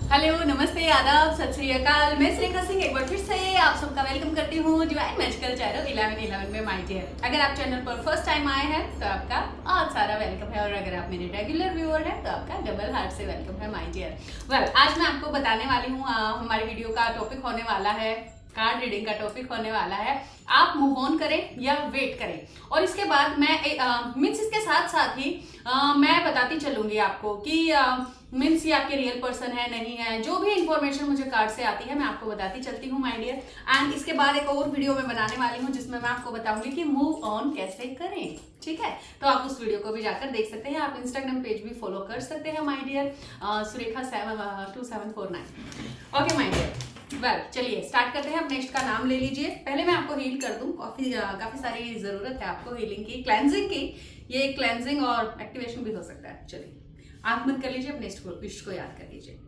Hello, नमस्ते, आदाब, सत श्री अकाल। मैं श्रेखा सिंह एक बार फिर से आप सबका वेलकम करती हूँ डिवाइन मैजिकल चैनल 1111 में माय डियर। अगर आप चैनल पर फर्स्ट टाइम आए हैं तो आपका बहुत सारा वेलकम है, और अगर आप मेरे रेगुलर व्यूअर हैं तो आपका डबल हार्ट से वेलकम है माय डियर। वेल, आज मैं आपको बताने वाली हूँ, हमारी वीडियो का टॉपिक होने वाला है, कार्ड रीडिंग का टॉपिक होने वाला है, आप मूव ऑन करें या वेट करें। और इसके बाद मैं मीन्स इसके साथ साथ ही मैं बताती चलूंगी आपको कि मीन्स ये आपके रियल पर्सन है नहीं है, जो भी इंफॉर्मेशन मुझे कार्ड से आती है मैं आपको बताती चलती हूँ माय डियर। एंड इसके बाद एक और वीडियो मैं बनाने वाली हूँ जिसमें मैं आपको बताऊंगी कि मूव ऑन कैसे करें। ठीक है, तो आप उस वीडियो को भी जाकर देख सकते हैं। आप इंस्टाग्राम पेज भी फॉलो कर सकते हैं my dear, Surekha 2749। Okay my dear, well चलिए स्टार्ट करते हैं। अब नेक्स्ट का नाम ले लीजिए। पहले मैं आपको हील कर दूं, काफी सारी जरूरत है आपको हीलिंग की, क्लेंजिंग की। ये क्लेंजिंग और एक्टिवेशन भी हो सकता है। चलिए आंख बंद कर लीजिए, अपने इष्ट को याद कर लीजिए।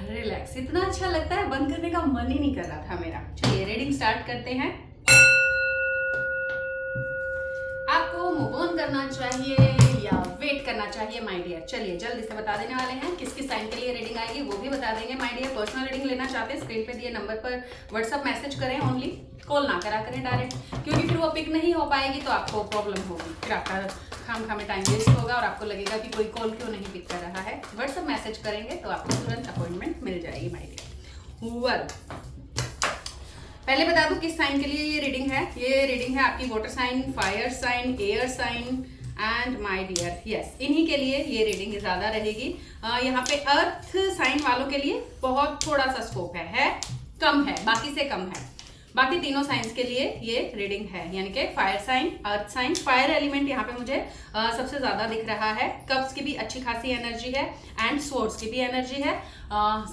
रिलैक्स, इतना अच्छा लगता है, बंद करने का मन ही नहीं कर रहा था मेरा। चलिए रीडिंग स्टार्ट करते हैं। आपको मूव ऑन करना चाहिए या वेट करना चाहिए माय डियर? चलिए जल्दी से बता देने वाले हैं किस किस साइन के लिए रीडिंग आएगी, वो भी बता देंगे माय डियर। पर्सनल रीडिंग लेना चाहते हैं, स्क्रीन पे दिए नंबर पर व्हाट्सएप मैसेज करें ओनली, कॉल ना करा करें डायरेक्ट, क्योंकि फिर वो पिक नहीं हो पाएगी तो आपको प्रॉब्लम होगी, फिर आपका खाम में टाइम वेस्ट होगा और आपको लगेगा कि कोई कॉल क्यों नहीं पिक कर रहा है। व्हाट्सएप मैसेज करेंगे तो आपको तुरंत अपॉइंटमेंट मिल जाएगी माय डियर। वेल, पहले बता दूं किस साइन के लिए ये रीडिंग है। ये रीडिंग है आपकी water sign, fire sign, air sign and my dear, yes, इन्हीं के लिए ये रीडिंग ज्यादा रहेगी। यहाँ पे अर्थ साइन वालों के लिए बहुत थोड़ा सा स्कोप है, कम है, बाकी से कम है। बाकी तीनों साइंस के लिए ये रीडिंग है, यानी कि fire sign, earth sign, fire element यहाँ पे मुझे सबसे ज्यादा दिख रहा है। कप्स की भी अच्छी खासी एनर्जी है एंड स्वॉर्ड्स की भी एनर्जी है।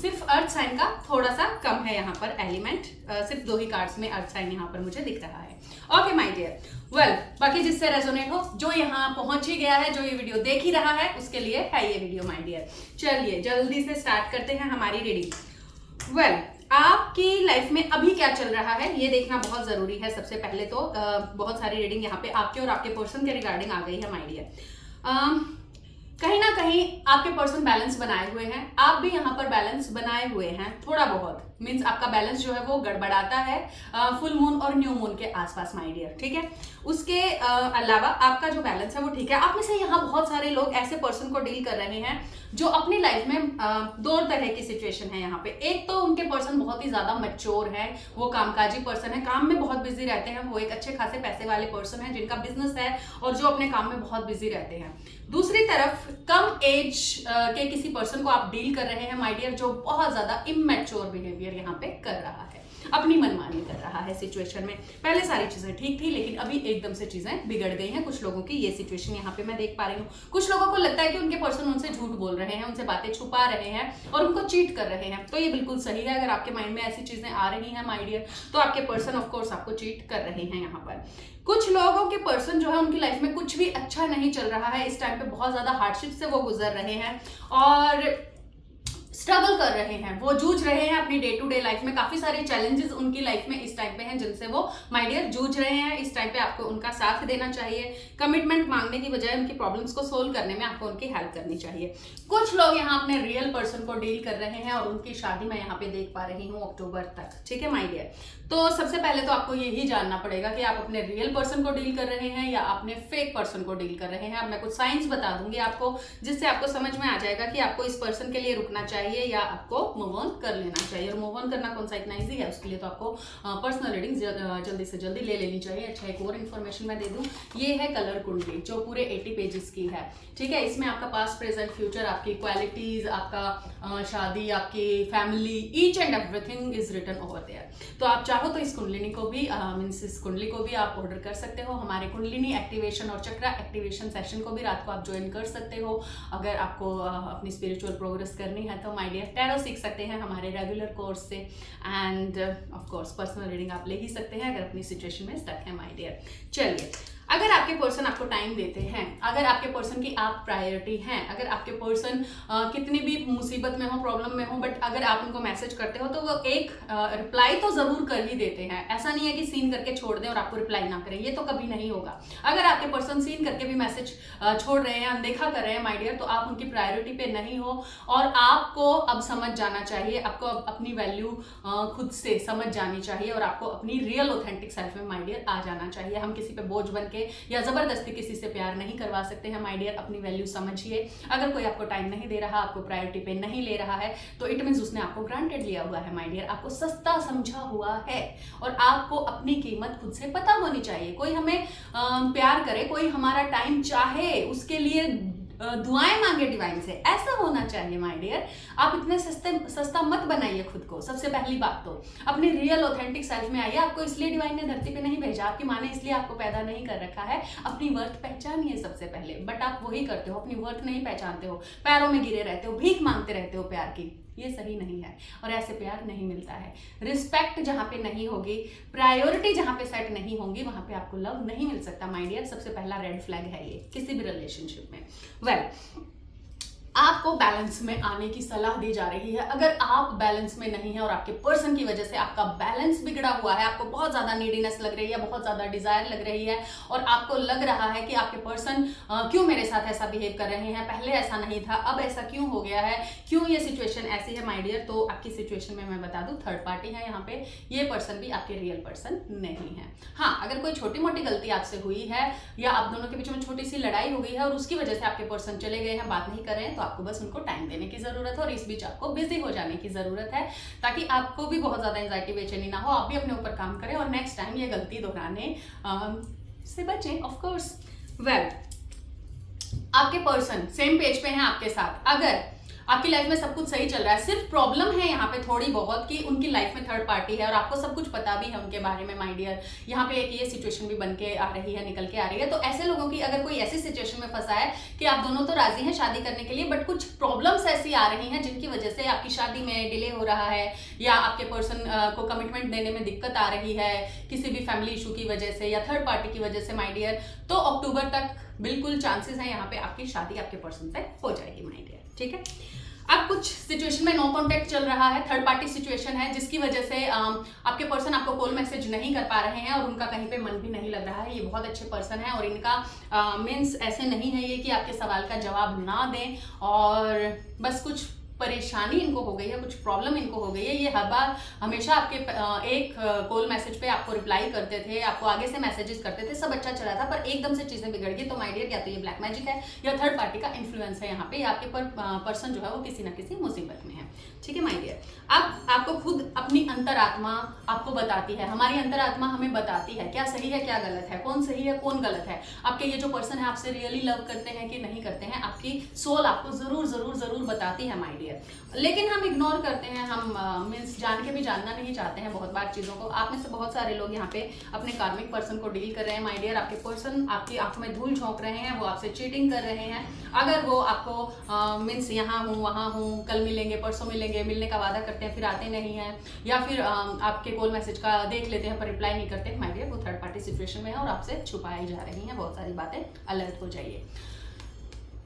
सिर्फ अर्थ साइन का थोड़ा सा कम है यहाँ पर एलिमेंट, सिर्फ 2 ही कार्ड्स में अर्थ साइन यहाँ पर मुझे दिख रहा है। ओके माय डियर, वेल, बाकी जिससे रेजोनेट हो, जो यहाँ पहुंच ही गया है, जो ये वीडियो देख ही रहा है, उसके लिए है ये वीडियो माय डियर। चलिए जल्दी से स्टार्ट करते हैं हमारी रीडिंग। वेल, आपकी लाइफ में अभी क्या चल रहा है ये देखना बहुत जरूरी है। सबसे पहले तो बहुत सारी रीडिंग यहाँ पे आपके और आपके पर्सन के रिगार्डिंग आ गई है माय डियर। कहीं ना कहीं आपके पर्सन बैलेंस बनाए हुए हैं, आप भी यहाँ पर बैलेंस बनाए हुए हैं, थोड़ा बहुत मीन्स आपका बैलेंस जो है वो गड़बड़ाता है फुल मून और न्यू मून के आसपास माय डियर। ठीक है, उसके अलावा आपका जो बैलेंस है वो ठीक है। आप में से यहाँ बहुत सारे लोग ऐसे पर्सन को डील कर रहे हैं जो अपनी लाइफ में 2 तरह की सिचुएशन है यहाँ पे। एक तो उनके पर्सन बहुत ही ज्यादा मैच्योर है, वो कामकाजी पर्सन है, काम में बहुत बिजी रहते हैं, वो एक अच्छे खासे पैसे वाले पर्सन है जिनका बिजनेस है और जो अपने काम में बहुत बिजी रहते हैं। दूसरी तरफ कम एज के किसी पर्सन को आप डील कर रहे हैं माय डियर, जो बहुत ज्यादा इमैच्योर बिहेवियर यहाँ पे कर रहा है, अपनी मनमानी कर रहा है सिचुएशन में। पहले सारी चीजें ठीक थी लेकिन अभी एकदम से चीजें बिगड़ गई हैं कुछ लोगों की। ये सिचुएशन यहाँ पे मैं देख पा रही हूँ। कुछ लोगों को लगता है कि उनके पर्सन उनसे झूठ बोल रहे हैं, उनसे बातें छुपा रहे हैं और उनको चीट कर रहे हैं। तो ये बिल्कुल सही है। अगर आपके माइंड में ऐसी चीजें आ रही हैं माय डियर, तो आपके पर्सन ऑफ कोर्स आपको चीट कर रहे हैं यहाँ पर। कुछ लोगों के पर्सन जो है उनकी लाइफ में कुछ भी अच्छा नहीं चल रहा है इस टाइम पे, बहुत ज्यादा हार्डशिप से वो गुजर रहे हैं और स्ट्रगल कर रहे हैं, वो जूझ रहे हैं अपनी डे टू डे लाइफ में। काफी सारे चैलेंजेस उनकी लाइफ में इस टाइम पे हैं जिनसे वो माय डियर जूझ रहे हैं। इस टाइम पे आपको उनका साथ देना चाहिए, कमिटमेंट मांगने की बजाय उनकी प्रॉब्लम्स को सोल्व करने में आपको उनकी हेल्प करनी चाहिए। कुछ लोग यहाँ अपने रियल पर्सन को डील कर रहे हैं और उनकी शादी मैं यहाँ पे देख पा रही हूँ अक्टूबर तक। ठीक है माय डियर, तो सबसे पहले तो आपको यही जानना पड़ेगा कि आप अपने रियल पर्सन को डील कर रहे हैं या अपने फेक पर्सन को डील कर रहे हैं। अब मैं कुछ साइंस बता दूंगी आपको जिससे आपको समझ में आ जाएगा कि आपको इस पर्सन के लिए रुकना चाहिए चाहिए या आपको मूव ऑन कर लेना चाहिए। और मूव ऑन करना कौन सा इतना ईजी है, उसके लिए तो आपको पर्सनल रीडिंग जल्दी से जल्दी ले लेनी चाहिए। अच्छा, एक और इन्फॉर्मेशन मैं दे दूं, ये है कलर कुंडली जो पूरे 80 पेजेस की है, ठीक है। इसमें आपका पास्ट प्रेजेंट फ्यूचर, आपकी क्वालिटीज, आपका शादी, आपकी family, each and everything is written over there. तो आप चाहो तो इस कुंडलिनी को भी मीन्स इस कुंडली को भी आप ऑर्डर कर सकते हो। हमारे कुंडलिनी एक्टिवेशन और चक्रा एक्टिवेशन सेशन को भी रात को आप ज्वाइन कर सकते हो। अगर आपको अपनी स्पिरिचुअल प्रोग्रेस करनी है तो माय डियर टैरो सीख सकते हैं हमारे रेगुलर कोर्स से। End of course personal reading आप ले ही सकते हैं अगर अपनी सिचुएशन में स्टक है माय डियर। चलिए, अगर आपके पर्सन आपको टाइम देते हैं, अगर आपके पर्सन की आप प्रायोरिटी हैं, अगर आपके पर्सन कितनी भी मुसीबत में हो, प्रॉब्लम में हो, बट अगर आप उनको मैसेज करते हो तो वो एक रिप्लाई तो जरूर कर ही देते हैं। ऐसा नहीं है कि सीन करके छोड़ दें और आपको रिप्लाई ना करें, ये तो कभी नहीं होगा। अगर आपके पर्सन सीन करके भी मैसेज छोड़ रहे हैं, अनदेखा कर रहे हैं माय डियर, तो आप उनकी प्रायोरिटी पे नहीं हो। और आपको अब समझ जाना चाहिए, आपको अब अपनी वैल्यू खुद से समझ जानी चाहिए और आपको अपनी रियल ऑथेंटिक सेल्फ में माय डियर आ जाना चाहिए। हम किसी पे बोझ बन के या जबरदस्ती किसी से प्यार नहीं करवा सकते हैं माय डियर। अपनी वैल्यू समझिए। अगर कोई आपको टाइम नहीं दे रहा, आपको प्रायोरिटी पे नहीं ले रहा है, तो इट मींस उसने आपको ग्रांटेड लिया हुआ है माय डियर, आपको सस्ता समझा हुआ है। और आपको अपनी कीमत खुद से पता होनी चाहिए। कोई हमें प्यार करे, कोई हमारा टाइम चाहे, उसके लिए दुआएं मांगे डिवाइन से, ऐसा होना चाहिए माय डियर। आप इतने सस्ता मत बनाइए खुद को। सबसे पहली बात तो अपनी रियल ऑथेंटिक सेल्फ में आइए। आपको इसलिए डिवाइन ने धरती पे नहीं भेजा, आपकी माँ ने इसलिए आपको पैदा नहीं कर रखा है। अपनी वर्थ पहचानिए सबसे पहले, बट आप वही करते हो, अपनी वर्थ नहीं पहचानते हो, पैरों में गिरे रहते हो, भीख मांगते रहते हो प्यार की। ये सही नहीं है और ऐसे प्यार नहीं मिलता है। रिस्पेक्ट जहाँ पे नहीं होगी, प्रायोरिटी जहाँ पे सेट नहीं होंगी, वहां पे आपको लव नहीं मिल सकता माय डियर। सबसे पहला रेड फ्लैग है ये किसी भी रिलेशनशिप में। वेल, आपको बैलेंस में आने की सलाह दी जा रही है। अगर आप बैलेंस में नहीं है और आपके पर्सन की वजह से आपका बैलेंस बिगड़ा हुआ है, आपको बहुत ज्यादा नीडीनेस लग रही है, बहुत ज्यादा डिजायर लग रही है और आपको लग रहा है कि आपके पर्सन क्यों मेरे साथ ऐसा बिहेव कर रहे हैं, पहले ऐसा नहीं था, अब ऐसा क्यों हो गया है, क्यों ये सिचुएशन ऐसी है माय डियर, तो आपकी सिचुएशन में मैं बता दूं थर्ड पार्टी है यहाँ पे। ये पर्सन भी आपके रियल पर्सन नहीं है। हाँ, अगर कोई छोटी मोटी गलती आपसे हुई है या आप दोनों के बीच में छोटी सी लड़ाई हो गई है और उसकी वजह से आपके पर्सन चले गए हैं, बात नहीं कर रहे हैं, तो आपको बस उनको टाइम देने की जरूरत है और इस बीच आपको बिजी हो जाने की जरूरत है, ताकि आपको भी बहुत ज्यादा एंजाइटी बेचैनी ना हो, आप भी अपने ऊपर काम करें और नेक्स्ट टाइम ये गलती दोहराने से बचें ऑफ कोर्स। वेल, आपके पर्सन सेम पेज पे हैं आपके साथ। अगर आपकी लाइफ में सब कुछ सही चल रहा है, सिर्फ प्रॉब्लम है यहाँ पे थोड़ी बहुत कि उनकी लाइफ में थर्ड पार्टी है और आपको सब कुछ पता भी है उनके बारे में माय डियर, यहाँ पे एक ये सिचुएशन भी बन के आ रही है, निकल के आ रही है। तो ऐसे लोगों की अगर कोई ऐसी सिचुएशन में फंसा है कि आप दोनों तो राजी हैं शादी करने के लिए, बट कुछ प्रॉब्लम्स ऐसी आ रही हैं जिनकी वजह से आपकी शादी में डिले हो रहा है या आपके पर्सन को कमिटमेंट देने में दिक्कत आ रही है किसी भी फैमिली इशू की वजह से या थर्ड पार्टी की वजह से माय डियर, तो अक्टूबर तक बिल्कुल चांसेस हैं यहाँ पे आपकी शादी आपके पर्सन से हो जाएगी माय डियर, ठीक है। अब कुछ सिचुएशन में नो कांटेक्ट चल रहा है, थर्ड पार्टी सिचुएशन है, जिसकी वजह से आपके पर्सन आपको कॉल मैसेज नहीं कर पा रहे हैं और उनका कहीं पे मन भी नहीं लग रहा है। ये बहुत अच्छे पर्सन है और इनका मीन्स ऐसे नहीं है ये कि आपके सवाल का जवाब ना दें और बस कुछ परेशानी इनको हो गई है, कुछ प्रॉब्लम इनको हो गई है। ये हर बार हमेशा आपके एक कॉल मैसेज पे आपको रिप्लाई करते थे, आपको आगे से मैसेजेस करते थे, सब अच्छा चला था, पर एकदम से चीजें बिगड़ गई। तो माय डियर, या तो ये ब्लैक मैजिक है या थर्ड पार्टी का इन्फ्लुएंस है यहाँ पे, या आपके पर्सन जो है वो किसी ना किसी मुसीबत में है, ठीक है माय डियर। अब आपको खुद अपनी अंतरात्मा आपको बताती है, हमारी अंतरात्मा हमें बताती है क्या सही है क्या गलत है, कौन सही है कौन गलत है। आपके ये जो पर्सन है आपसे रियली लव करते हैं कि नहीं करते हैं, आपकी सोल आपको जरूर जरूर जरूर बताती है माय डियर। लेकिन हम इग्नोर करते हैं, हम मीन्स जान के भी जानना नहीं चाहते हैं बहुत बार चीजों को। आप में से बहुत सारे लोग यहाँ पे अपने कार्मिक पर्सन को डील कर रहे हैं माय डियर। आपके पर्सन आपकी आंखों में धूल झोंक रहे हैं, वो आपसे चीटिंग कर रहे हैं। अगर वो आपको मीन्स यहाँ हूँ वहाँ हूँ, कल मिलेंगे परसों मिलेंगे, मिलने का वादा करते हैं फिर आते नहीं है, या फिर आपके कॉल मैसेज का देख लेते हैं पर रिप्लाई नहीं करते माय डियर, वो थर्ड पार्टी सिचुएशन में है और आपसे छुपाई जा रही हैं बहुत सारी बातें। अलर्ट हो जाइए।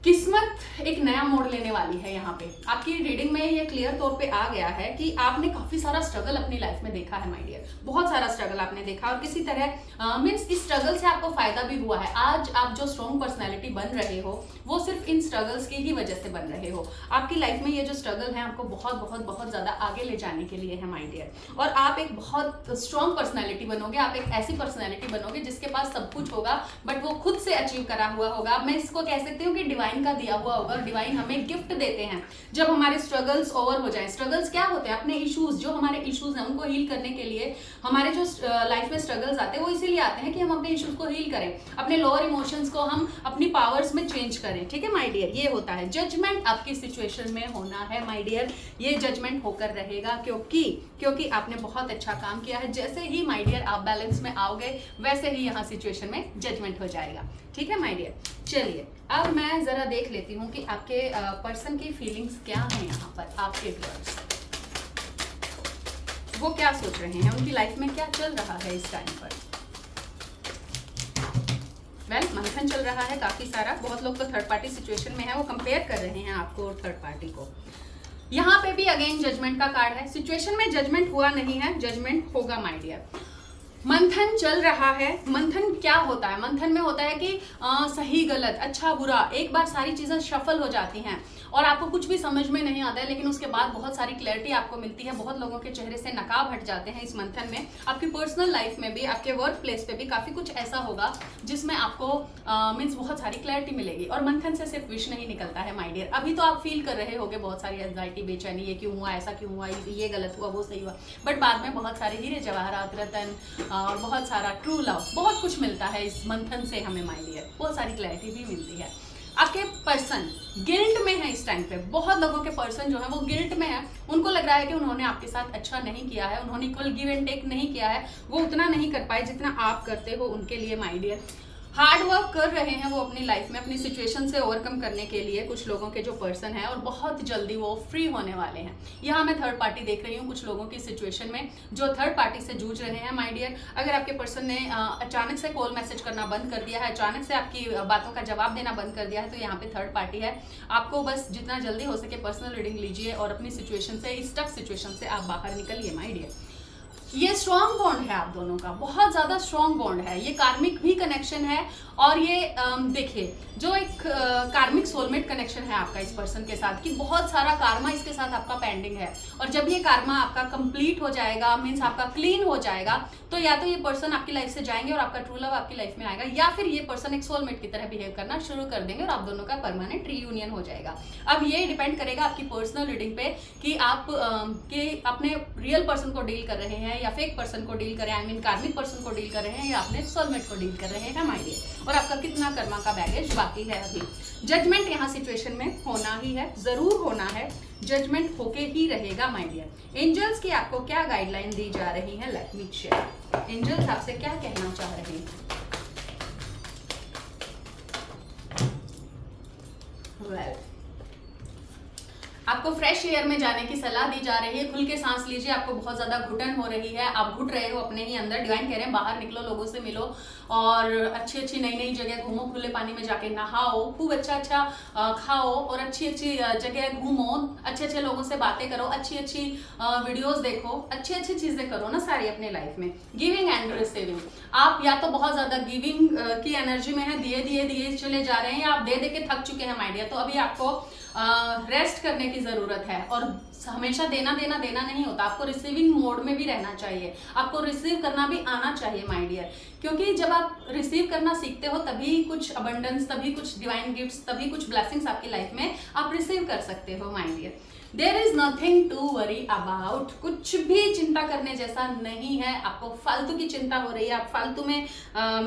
किस्मत एक नया मोड़ लेने वाली है यहाँ पे। आपकी रीडिंग में ये क्लियर तौर पे आ गया है कि आपने काफी सारा स्ट्रगल अपनी लाइफ में देखा है माय डियर, बहुत सारा स्ट्रगल आपने देखा और किसी तरह मीन्स इस स्ट्रगल से आपको फायदा भी हुआ है। आज आप जो स्ट्रॉन्ग पर्सनैलिटी बन रहे हो वो सिर्फ इन स्ट्रगल्स की ही वजह से बन रहे हो। आपकी लाइफ में ये जो स्ट्रगल है आपको बहुत बहुत बहुत ज्यादा आगे ले जाने के लिए है माय डियर, और आप एक बहुत स्ट्रॉन्ग पर्सनैलिटी बनोगे। आप एक ऐसी पर्सनैलिटी बनोगे जिसके पास सब कुछ होगा बट वो खुद से अचीव करा हुआ होगा। मैं इसको कह सकती हूँ कि डिवाइन डिवाइन का दिया हुआ होगा, डिवाइन हमें गिफ्ट देते हैं जब हमारे स्ट्रगल्स ओवर हो जाए। स्ट्रगल्स क्या होते हैं? अपने इश्यूज, जो हमारे इश्यूज हैं उनको हील करने के लिए हमारे जो लाइफ में स्ट्रगल्स आते हैं वो इसीलिए आते हैं कि हम अपने इश्यूज को हील करें, अपने लोअर इमोशंस को हम अपनी पावर्स में चेंज करें। ठीक है माय डियर, ये होता है। जजमेंट आपकी सिचुएशन में होना है माय डियर, ये जजमेंट होकर रहेगा क्योंकि आपने बहुत अच्छा काम किया है। जैसे ही माय डियर आप बैलेंस में आओगे वैसे ही यहाँ सिचुएशन में जजमेंट हो जाएगा। ठीक है माय डियर, चलिए अब मैं जरा देख लेती हूँ कि आपके पर्सन की फीलिंग्स क्या है यहाँ पर। आपके व्यूअर्स वो क्या सोच रहे हैं, उनकी लाइफ में क्या चल रहा है इस टाइम पर। मंथन चल रहा है काफी सारा। बहुत लोग तो थर्ड पार्टी सिचुएशन में है, वो कंपेयर कर रहे हैं आपको और थर्ड पार्टी को। यहाँ पे भी अगेन जजमेंट का कार्ड है। सिचुएशन में जजमेंट हुआ नहीं है, जजमेंट होगा माय डियर। मंथन चल रहा है। मंथन क्या होता है? मंथन में होता है कि सही गलत, अच्छा बुरा, एक बार सारी चीजें शफल हो जाती हैं और आपको कुछ भी समझ में नहीं आता है, लेकिन उसके बाद बहुत सारी क्लैरिटी आपको मिलती है। बहुत लोगों के चेहरे से नकाब हट जाते हैं इस मंथन में। आपकी पर्सनल लाइफ में भी, आपके वर्क प्लेस पे भी काफी कुछ ऐसा होगा जिसमें आपको मीन्स बहुत सारी क्लैरिटी मिलेगी। और मंथन से सिर्फ विश नहीं निकलता है माय डियर। अभी तो आप फील कर रहे होगे बहुत सारी एंजाइटी, बेचैनी, ये क्यों हुआ, ऐसा क्यों हुआ, ये गलत हुआ, वो सही हुआ, बट बाद में बहुत सारे हीरे जवाहरात, रतन और बहुत सारा ट्रू लव, बहुत कुछ मिलता है इस मंथन से हमें माय डियर। बहुत सारी क्लैरिटी भी मिलती है। आपके पर्सन गिल्ट में है इस टाइम पे। बहुत लोगों के पर्सन जो है वो गिल्ट में है। उनको लग रहा है कि उन्होंने आपके साथ अच्छा नहीं किया है, उन्होंने इक्वल गिव एंड टेक नहीं किया है, वो उतना नहीं कर पाए जितना आप करते हो उनके लिए माय डियर। हार्ड वर्क कर रहे हैं वो अपनी लाइफ में, अपनी सिचुएशन से ओवरकम करने के लिए। कुछ लोगों के जो पर्सन है और बहुत जल्दी वो फ्री होने वाले हैं। यहाँ मैं थर्ड पार्टी देख रही हूँ कुछ लोगों की सिचुएशन में जो थर्ड पार्टी से जूझ रहे हैं माय डियर। अगर आपके पर्सन ने अचानक से कॉल मैसेज करना बंद कर दिया है, अचानक से आपकी बातों का जवाब देना बंद कर दिया है, तो यहाँ पे थर्ड पार्टी है। आपको बस जितना जल्दी हो सके पर्सनल रीडिंग लीजिए और अपनी सिचुएशन से, इस टफ सिचुएशन से आप बाहर निकलिए माय डियर। ये स्ट्रॉन्ग बॉन्ड है आप दोनों का, बहुत ज्यादा स्ट्रॉन्ग बॉन्ड है। ये कार्मिक भी कनेक्शन है और ये देखिए जो एक कार्मिक सोलमेट कनेक्शन है आपका इस पर्सन के साथ, कि बहुत सारा कार्मा इसके साथ आपका पेंडिंग है। और जब ये कार्मा आपका कंप्लीट हो जाएगा, मीन्स आपका क्लीन हो जाएगा, तो या तो ये पर्सन आपकी लाइफ से जाएंगे और आपका ट्रू लव आपकी लाइफ में आएगा, या फिर ये पर्सन एक सोलमेट की तरह बिहेव करना शुरू कर देंगे और आप दोनों का परमानेंट रीयूनियन हो जाएगा। अब ये डिपेंड करेगा आपकी पर्सनल रीडिंग पे कि आप अपने रियल पर्सन को डील कर रहे हैं या फेक पर्सन को डील कर रहे हैं, आई मीन कार्मिक पर्सन को डील कर रहे हैं या अपने सोलमेट को डील कर रहे हैं माय डियर, और आपका कितना कर्मा का बैगेज बाकी है अभी। जजमेंट यहाँ सिचुएशन में होना ही है, जरूर होना है, जजमेंट होके ही रहेगा माय डियर। एंजल्स की आपको क्या गाइडलाइन दी जा रही है, लेट मी चेक। एंजल्स आपसे क्या कहना चाह रहे हैं? आपको फ्रेश एयर में जाने की सलाह दी जा रही है। खुल के सांस लीजिए, आपको बहुत ज्यादा घुटन हो रही है, आप घुट रहे हो अपने ही अंदर। डिवाइन कह रहे हैं बाहर निकलो, लोगों से मिलो और अच्छी अच्छी नई नई जगह घूमो, खुले पानी में जाके नहाओ, खूब अच्छा खाओ और अच्छी अच्छी जगह घूमो, अच्छे अच्छे लोगों से बातें करो, अच्छी अच्छी वीडियोस देखो, अच्छी अच्छी चीजें करो ना सारी अपने लाइफ में। गिविंग एंड रिसीविंग, आप या तो बहुत ज्यादा गिविंग की एनर्जी में है, दिए चले जा रहे हैं, या आप दे के थक चुके हैं माय डियर। तो अभी आपको रेस्ट करने की जरूरत है और हमेशा देना नहीं होता, आपको रिसीविंग मोड में भी रहना चाहिए, आपको रिसीव करना भी आना चाहिए माय डियर। क्योंकि जब आप रिसीव करना सीखते हो तभी कुछ अबंडेंस, तभी कुछ डिवाइन गिफ्ट्स, तभी कुछ ब्लेसिंग्स आपकी लाइफ में आप रिसीव कर सकते हो my dear. There is nothing to worry about, कुछ भी चिंता करने जैसा नहीं है। आपको फालतू की चिंता हो रही है, आप फालतू में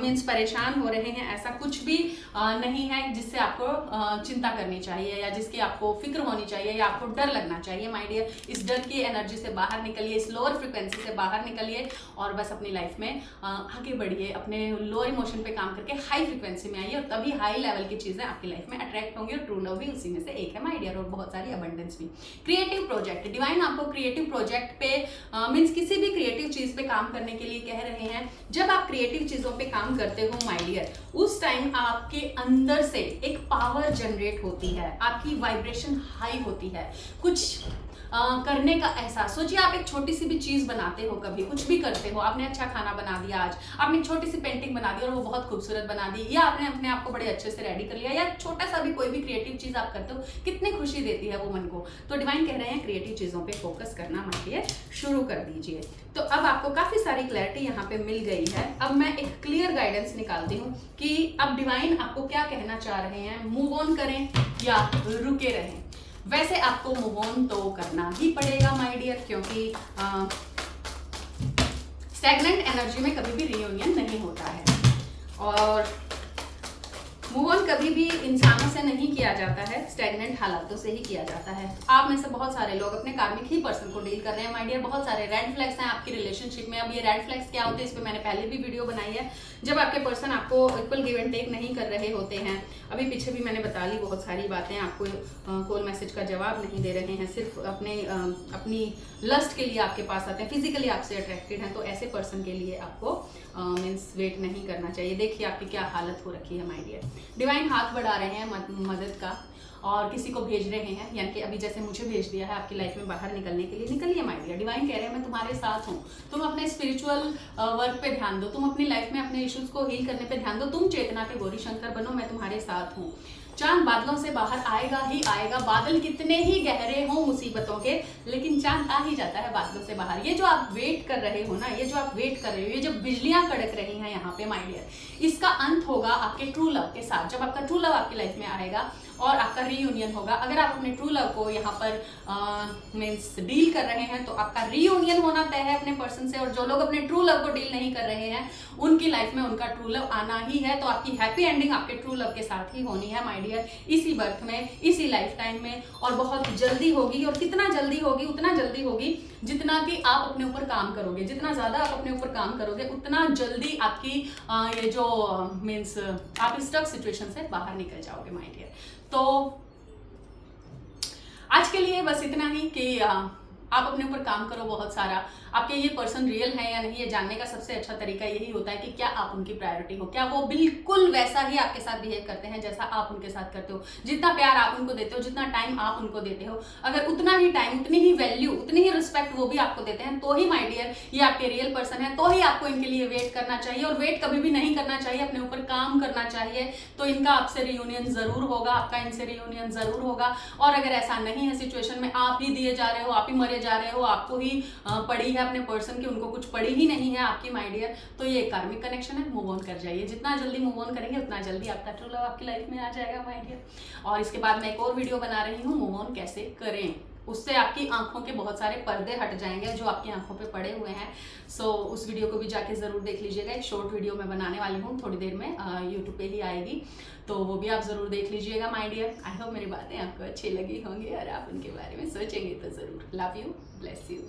मीन्स परेशान हो रहे हैं, ऐसा कुछ भी नहीं है जिससे आपको चिंता करनी चाहिए या जिसकी आपको फिक्र होनी चाहिए या आपको डर लगना चाहिए माय डियर। इस डर की एनर्जी से बाहर निकलिए, इस लोअर फ्रिक्वेंसी से बाहर निकलिए और बस अपनी लाइफ में आगे बढ़िए। अपने लोअर इमोशन पे काम करके हाई फ्रिक्वेंसी में आइए और तभी हाई लेवल की चीजें आपकी लाइफ में अट्रैक्ट होंगी और ट्रू लव भी उसी में से एक है माय डियर, और बहुत सारी अबंडेंस भी। क्रिएटिव प्रोजेक्ट, डिवाइन आपको क्रिएटिव प्रोजेक्ट पे मीन्स किसी भी क्रिएटिव चीज पे काम करने के लिए कह रहे हैं। जब आप क्रिएटिव चीजों पे काम करते हो माय डियर, उस टाइम आपके अंदर से एक पावर जनरेट होती है, आपकी वाइब्रेशन हाई होती है। कुछ करने का एहसास। सोचिए आप एक छोटी सी भी चीज़ बनाते हो, कभी कुछ भी करते हो, आपने अच्छा खाना बना दिया, आज आपने एक छोटी सी पेंटिंग बना दी और वो बहुत खूबसूरत बना दी, या आपने अपने आप को बड़े अच्छे से रेडी कर लिया, या छोटा सा भी कोई भी क्रिएटिव चीज़ आप करते हो, कितनी खुशी देती है वो मन को। तो डिवाइन कह रहे हैं क्रिएटिव चीज़ों पे फोकस करना मानिए शुरू कर दीजिए। तो अब आपको काफ़ी सारी क्लैरिटी यहाँ पे मिल गई है। अब मैं एक क्लियर गाइडेंस निकालती हूँ कि अब डिवाइन आपको क्या कहना चाह रहे हैं, मूव ऑन करें या रुके रहें। वैसे आपको मूव ऑन तो करना ही पड़ेगा माय डियर, क्योंकि स्टैग्नेंट एनर्जी में कभी भी रियूनियन नहीं होता है, और मूव ऑन कभी भी इंसानों से नहीं किया जाता है, स्टैग्नेंट हालातों से ही किया जाता है। आप में से बहुत सारे लोग अपने कार्मिक ही पर्सन को डील कर रहे हैं माय डियर। बहुत सारे रेड फ्लैग्स हैं आपकी रिलेशनशिप में। अब ये रेड फ्लैग्स क्या होते हैं, इस पर मैंने पहले भी वीडियो बनाई है। जब आपके पर्सन आपको इक्वल गिव एंड टेक नहीं कर रहे होते हैं, अभी पीछे भी मैंने बता ली बहुत सारी बातें, आपको कॉल मैसेज का जवाब नहीं दे रहे हैं, सिर्फ अपनी लस्ट के लिए आपके पास आते हैं, फिजिकली आपसे अट्रैक्टेड हैं, तो ऐसे पर्सन के लिए आपको मीन्स वेट नहीं करना चाहिए। देखिए आपकी क्या हालत हो रखी है माय डियर। डिवाइन हाथ बढ़ा रहे हैं मदद का, और किसी को भेज रहे हैं, यानी कि अभी जैसे मुझे भेज दिया है आपकी लाइफ में बाहर निकलने के लिए, निकलिए माय डियर। डिवाइन कह रहे हैं मैं तुम्हारे साथ हूँ, तुम अपने स्पिरिचुअल वर्क पे ध्यान दो, तुम अपनी लाइफ में अपने इश्यूज को हील करने पे ध्यान दो, तुम चेतना के गौरी शंकर बनो, मैं तुम्हारे साथ हूँ। चांद बादलों से बाहर आएगा ही आएगा, बादल कितने ही गहरे हों मुसीबतों के, लेकिन चांद आ ही जाता है बादलों से बाहर। ये जो आप वेट कर रहे हो ना, ये जो आप वेट कर रहे हो, ये जो बिजलियां कड़क रही हैं यहाँ पे माय डियर, इसका अंत होगा आपके ट्रू लव के साथ। जब आपका ट्रू लव आपकी लाइफ में आएगा और आपका रीयूनियन होगा। अगर आप अपने ट्रू लव को यहाँ पर मीन्स डील कर रहे हैं, तो आपका रीयूनियन होना तय है अपने पर्सन से, और जो लोग अपने ट्रू लव को डील नहीं कर रहे हैं, उनकी लाइफ में उनका ट्रू लव आना ही है। तो आपकी हैप्पी एंडिंग आपके ट्रू लव के साथ ही होनी है माय डियर, इसी बर्थ में, इसी लाइफ टाइम में, और बहुत जल्दी होगी। और कितना जल्दी होगी, उतना जल्दी होगी जितना कि आप अपने ऊपर काम करोगे। जितना ज्यादा आप अपने ऊपर काम करोगे, उतना जल्दी आपकी ये जो मीन्स आप स्टक सिचुएशन से बाहर निकल जाओगे माय डियर। तो आज के लिए बस इतना ही कि आप अपने ऊपर काम करो बहुत सारा। आपके ये पर्सन रियल है या नहीं, ये जानने का सबसे अच्छा तरीका यही होता है कि क्या आप उनकी प्रायोरिटी हो, क्या वो बिल्कुल वैसा ही आपके साथ बिहेव करते हैं जैसा आप उनके साथ करते हो। जितना प्यार आप उनको देते हो, जितना टाइम आप उनको देते हो, अगर उतना ही टाइम, उतनी ही वैल्यू, उतनी ही रिस्पेक्ट वो भी आपको देते हैं, तो ही माय डियर ये आपके रियल पर्सन है, तो ही आपको इनके लिए वेट करना चाहिए। और वेट कभी भी नहीं करना चाहिए, अपने ऊपर काम करना चाहिए, तो इनका आपसे रियूनियन जरूर होगा, आपका इनसे रियूनियन जरूर होगा। और अगर ऐसा नहीं है, सिचुएशन में आप ही दिए जा रहे हो, आप ही मरे जा रहे हो, आपको ही पड़ी है अपने पर्सन की, उनको कुछ पड़ी ही नहीं है आपकी माय डियर, तो ये कार्मिक कनेक्शन है, मूव ऑन कर जाइए। जितना जल्दी मूव ऑन करेंगे उतना जल्दी आपका ट्रू लव आपकी लाइफ में आ जाएगा माय डियर। और इसके बाद मैं एक और वीडियो बना रही हूँ, मूव ऑन कैसे करें, उससे आपकी आंखों के बहुत सारे पर्दे हट जाएंगे जो आपकी आंखों पे पड़े हुए हैं। सो उस वीडियो को भी जाके जरूर देख लीजिएगा। एक शॉर्ट वीडियो मैं बनाने वाली हूँ, थोड़ी देर में यूट्यूब पे ही आएगी, तो वो भी आप जरूर देख लीजिएगा माय डियर। आई होप मेरी बातें आपको अच्छी लगी होंगी और आप उनके बारे में सोचेंगे तो जरूर। Love you, bless you.